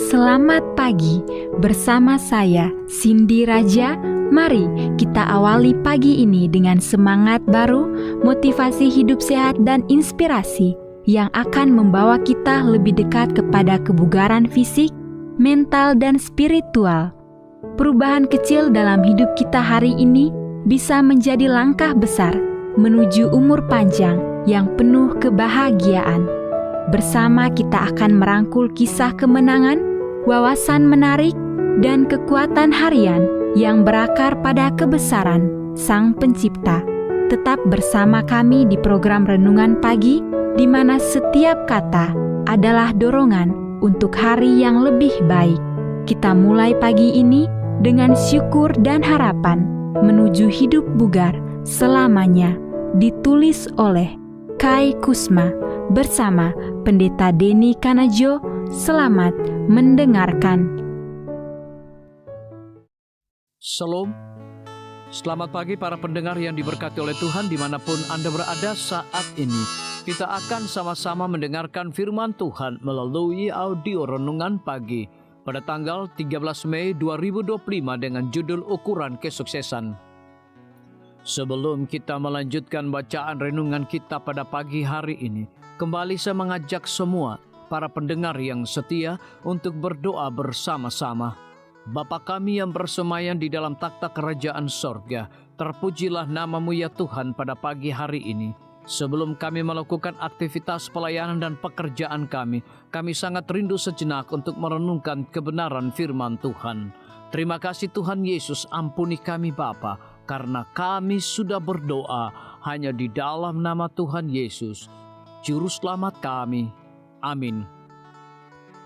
Selamat pagi bersama saya Cindy Raja. Mari kita awali pagi ini dengan semangat baru, motivasi hidup sehat dan inspirasi yang akan membawa kita lebih dekat kepada kebugaran fisik, mental dan spiritual. Perubahan kecil dalam hidup kita hari ini bisa menjadi langkah besar menuju umur panjang yang penuh kebahagiaan. Bersama kita akan merangkul kisah kemenangan, wawasan menarik, dan kekuatan harian yang berakar pada kebesaran Sang Pencipta. Tetap bersama kami di program Renungan Pagi, di mana setiap kata adalah dorongan untuk hari yang lebih baik. Kita mulai pagi ini dengan syukur dan harapan menuju hidup bugar selamanya. Ditulis oleh Kai Kusma bersama Pendeta Denny Kanajo. Selamat mendengarkan. Shalom. Selamat pagi para pendengar yang diberkati oleh Tuhan dimanapun Anda berada saat ini. Kita akan sama-sama mendengarkan firman Tuhan melalui audio Renungan Pagi pada tanggal 13 Mei 2025 dengan judul Ukuran Kesuksesan. Sebelum kita melanjutkan bacaan renungan kita pada pagi hari ini, kembali saya mengajak semua para pendengar yang setia untuk berdoa bersama-sama. Bapa kami yang bersemayam di dalam takhta kerajaan sorga, terpujilah nama-Mu ya Tuhan pada pagi hari ini. Sebelum kami melakukan aktivitas pelayanan dan pekerjaan kami sangat rindu sejenak untuk merenungkan kebenaran firman Tuhan. Terima kasih Tuhan Yesus, ampuni kami Bapa, karena kami sudah berdoa hanya di dalam nama Tuhan Yesus, Juru Selamat kami. Amin.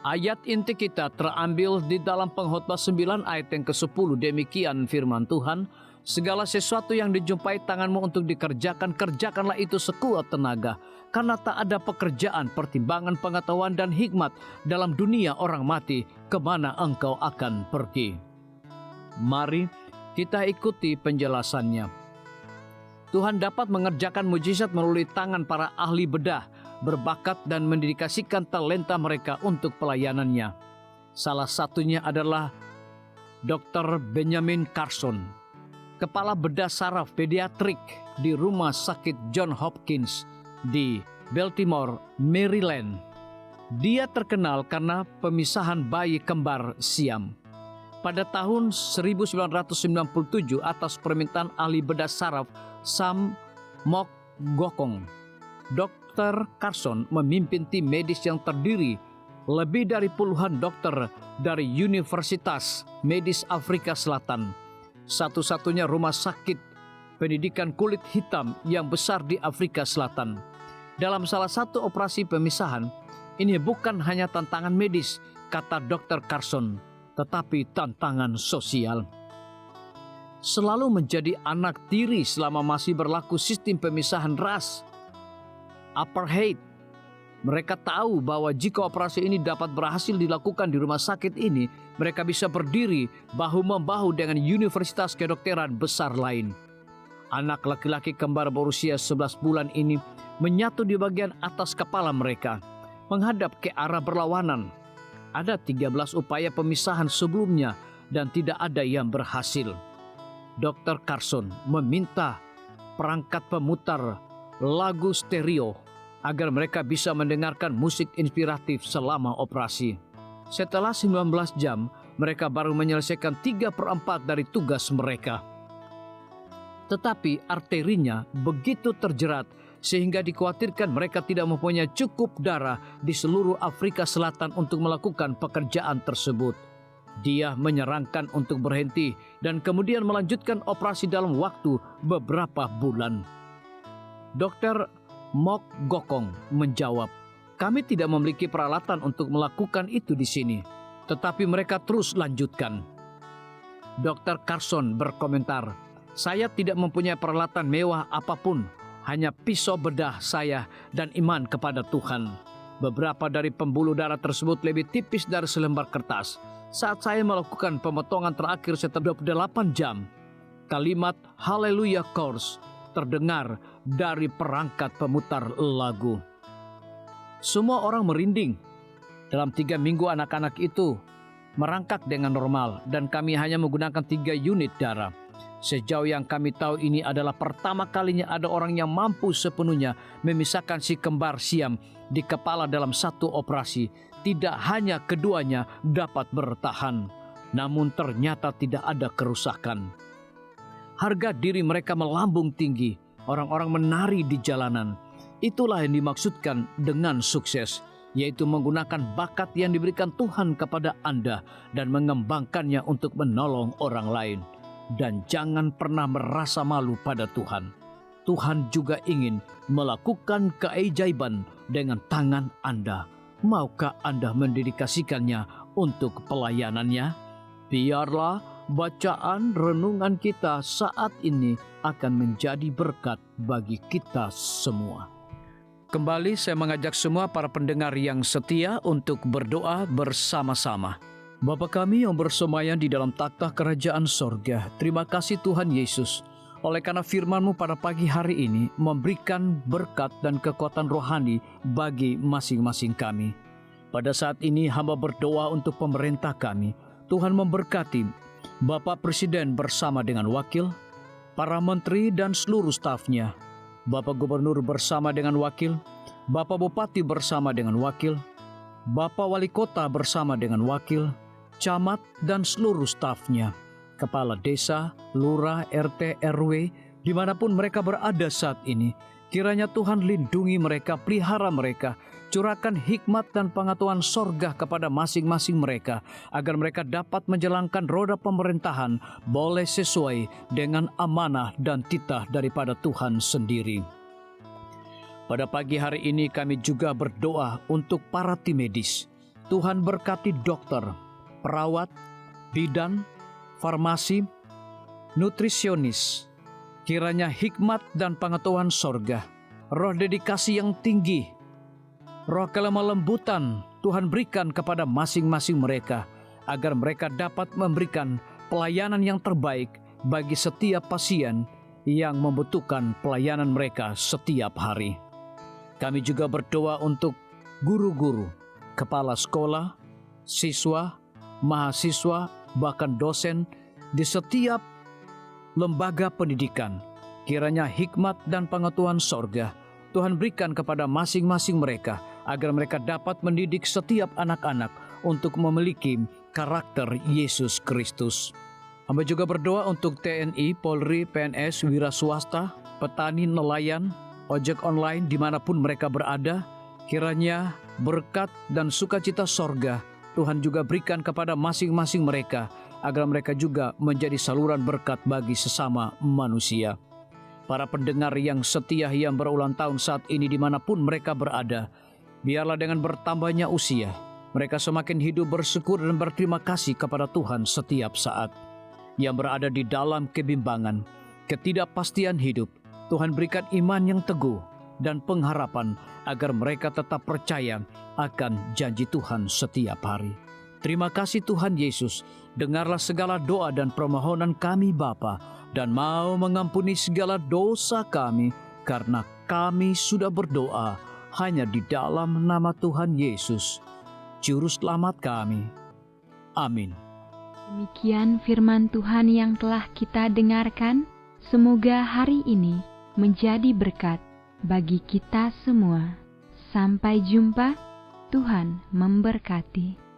Ayat inti kita terambil di dalam Pengkhotbah 9 ayat yang ke-10. Demikian firman Tuhan, segala sesuatu yang dijumpai tanganmu untuk dikerjakan, kerjakanlah itu sekuat tenaga. Karena tak ada pekerjaan, pertimbangan, pengetahuan dan hikmat dalam dunia orang mati, kemana engkau akan pergi. Mari kita ikuti penjelasannya. Tuhan dapat mengerjakan mujizat melalui tangan para ahli bedah, berbakat dan mendedikasikan talenta mereka untuk pelayanannya. Salah satunya adalah Dr. Benjamin Carson, kepala bedah saraf pediatrik di Rumah Sakit Johns Hopkins di Baltimore, Maryland. Dia terkenal karena pemisahan bayi kembar Siam. Pada tahun 1997 atas permintaan ahli bedah saraf Sam Mok Gokong, Dr. Carson memimpin tim medis yang terdiri lebih dari puluhan dokter dari Universitas Medis Afrika Selatan, satu-satunya rumah sakit pendidikan kulit hitam yang besar di Afrika Selatan. Dalam salah satu operasi pemisahan, ini bukan hanya tantangan medis, kata Dr. Carson, tetapi tantangan sosial. Selalu menjadi anak tiri selama masih berlaku sistem pemisahan ras, apartheid. Mereka tahu bahwa jika operasi ini dapat berhasil dilakukan di rumah sakit ini, mereka bisa berdiri bahu-membahu dengan universitas kedokteran besar lain. Anak laki-laki kembar berusia 11 bulan ini menyatu di bagian atas kepala mereka, menghadap ke arah berlawanan. Ada 13 upaya pemisahan sebelumnya dan tidak ada yang berhasil. Dr. Carson meminta perangkat pemutar lagu stereo agar mereka bisa mendengarkan musik inspiratif selama operasi. Setelah 19 jam, mereka baru menyelesaikan 3/4 dari tugas mereka. Tetapi arterinya begitu terjerat sehingga dikhawatirkan mereka tidak mempunyai cukup darah di seluruh Afrika Selatan untuk melakukan pekerjaan tersebut. Dia menyarankan untuk berhenti dan kemudian melanjutkan operasi dalam waktu beberapa bulan. Dr. Mok Gokong menjawab, "Kami tidak memiliki peralatan untuk melakukan itu di sini." Tetapi mereka terus lanjutkan. Dr. Carson berkomentar, "Saya tidak mempunyai peralatan mewah apapun, hanya pisau bedah saya dan iman kepada Tuhan. Beberapa dari pembuluh darah tersebut lebih tipis dari selembar kertas. Saat saya melakukan pemotongan terakhir setelah 28 jam, kalimat Haleluya Chorus terdengar dari perangkat pemutar lagu. Semua orang merinding. Dalam 3 minggu anak-anak itu merangkak dengan normal dan kami hanya menggunakan 3 unit darah. Sejauh yang kami tahu ini adalah pertama kalinya ada orang yang mampu sepenuhnya memisahkan si kembar Siam di kepala dalam satu operasi. Tidak hanya keduanya dapat bertahan, namun ternyata tidak ada kerusakan. Harga diri mereka melambung tinggi, orang-orang menari di jalanan. Itulah yang dimaksudkan dengan sukses, yaitu menggunakan bakat yang diberikan Tuhan kepada Anda dan mengembangkannya untuk menolong orang lain. Dan jangan pernah merasa malu pada Tuhan. Tuhan juga ingin melakukan keajaiban dengan tangan Anda. Maukah Anda mendedikasikannya untuk pelayanannya? Biarlah bacaan renungan kita saat ini akan menjadi berkat bagi kita semua. Kembali saya mengajak semua para pendengar yang setia untuk berdoa bersama-sama. Bapa kami yang bersemayam di dalam takhta kerajaan sorga, terima kasih Tuhan Yesus, oleh karena firman-Mu pada pagi hari ini memberikan berkat dan kekuatan rohani bagi masing-masing kami. Pada saat ini hamba berdoa untuk pemerintah kami, Tuhan memberkati Bapak Presiden bersama dengan wakil, para menteri dan seluruh stafnya, Bapak Gubernur bersama dengan wakil, Bapak Bupati bersama dengan wakil, Bapak Wali Kota bersama dengan wakil, camat dan seluruh stafnya, kepala desa, lurah, RT, RW, dimanapun mereka berada saat ini. Kiranya Tuhan lindungi mereka, pelihara mereka, curahkan hikmat dan pengetahuan sorga kepada masing-masing mereka, agar mereka dapat menjalankan roda pemerintahan boleh sesuai dengan amanah dan titah daripada Tuhan sendiri. Pada pagi hari ini kami juga berdoa untuk para tim medis. Tuhan berkati dokter, perawat, bidan, farmasi, nutrisionis. Kiranya hikmat dan pengetahuan sorga, roh dedikasi yang tinggi, roh kelemah lembutan Tuhan berikan kepada masing-masing mereka, agar mereka dapat memberikan pelayanan yang terbaik bagi setiap pasien yang membutuhkan pelayanan mereka setiap hari. Kami juga berdoa untuk guru-guru, kepala sekolah, siswa, mahasiswa, bahkan dosen di setiap lembaga pendidikan. Kiranya hikmat dan pengetahuan sorga Tuhan berikan kepada masing-masing mereka, agar mereka dapat mendidik setiap anak-anak untuk memiliki karakter Yesus Kristus. Hamba juga berdoa untuk TNI, Polri, PNS, wira swasta, petani, nelayan, ojek online dimanapun mereka berada. Kiranya berkat dan sukacita sorga Tuhan juga berikan kepada masing-masing mereka, agar mereka juga menjadi saluran berkat bagi sesama manusia. Para pendengar yang setia yang berulang tahun saat ini dimanapun mereka berada, biarlah dengan bertambahnya usia, mereka semakin hidup bersyukur dan berterima kasih kepada Tuhan setiap saat. Yang berada di dalam kebimbangan, ketidakpastian hidup, Tuhan berikan iman yang teguh dan pengharapan, agar mereka tetap percaya akan janji Tuhan setiap hari. Terima kasih Tuhan Yesus, dengarlah segala doa dan permohonan kami Bapa, dan mau mengampuni segala dosa kami, karena kami sudah berdoa hanya di dalam nama Tuhan Yesus, Juru Selamat kami. Amin. Demikian firman Tuhan yang telah kita dengarkan. Semoga hari ini menjadi berkat bagi kita semua. Sampai jumpa, Tuhan memberkati.